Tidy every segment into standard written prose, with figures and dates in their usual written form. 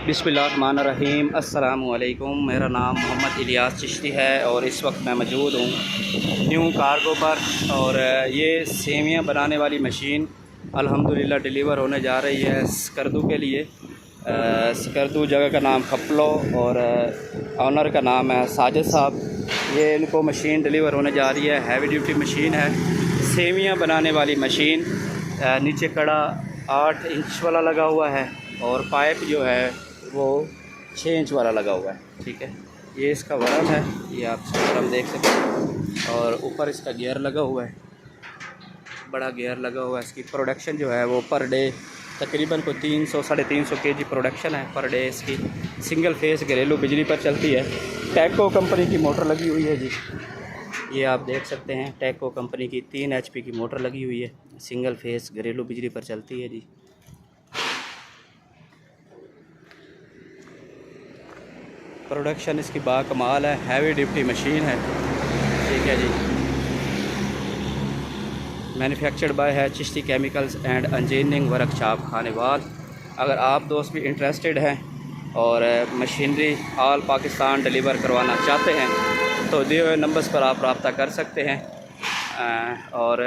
बिस्मिल्लाहिर्रहमानिर्रहीम। अस्सलामुअलैकुम। मेरा नाम मोहम्मद इलियास चिश्ती है और इस वक्त मैं मौजूद हूँ न्यू कार्गो पर। और ये सेवियाँ बनाने वाली मशीन अल्हम्दुलिल्लाह डिलीवर होने जा रही है स्कर्दू के लिए। स्कर्दू जगह का नाम खपलो और ऑनर का नाम है साजिद साहब। ये इनको मशीन डिलीवर होने जा रही है। हैवी ड्यूटी मशीन है, सेवियाँ बनाने वाली मशीन। नीचे कड़ा 8 इंच वाला लगा हुआ है और पाइप जो है वो 6 इंच वाला लगा हुआ है। ठीक है, ये इसका वरम है, ये आप वरम देख सकते हैं। और ऊपर इसका गियर लगा हुआ है, बड़ा गियर लगा हुआ है। इसकी प्रोडक्शन जो है वो पर डे तकरीबन को 300-350 केजी प्रोडक्शन है पर डे इसकी। सिंगल फेस घरेलू बिजली पर चलती है। टैको कंपनी की मोटर लगी हुई है जी, ये आप देख सकते हैं। टैको कंपनी की 3 HP की मोटर लगी हुई है, सिंगल फेस घरेलू बिजली पर चलती है जी। प्रोडक्शन इसकी बाकमाल है, हैवी ड्यूटी मशीन है। ठीक है जी। मैन्युफैक्चर्ड बाय है Chishti chemicals and engineering workshop Khanewal. अगर आप दोस्त भी इंटरेस्टेड हैं और मशीनरी ऑल पाकिस्तान डिलीवर करवाना चाहते हैं तो दिए हुए नंबर्स पर आप रब्ता कर सकते हैं। और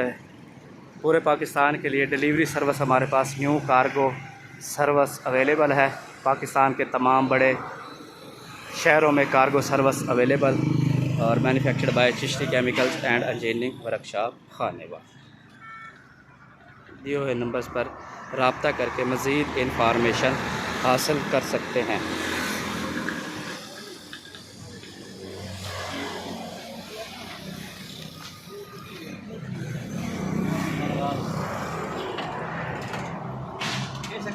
पूरे पाकिस्तान के लिए डिलीवरी सर्विस हमारे पास न्यू कार्गो सर्विस अवेलेबल है। पाकिस्तान के तमाम बड़े शहरों में कार्गो सर्विस अवेलेबल और manufactured by Chishti chemicals and engineering workshop Khanewal. दिए हुए नंबर्स पर रब्ता करके मज़ीद इंफॉर्मेशन हासिल कर सकते हैं। कैसे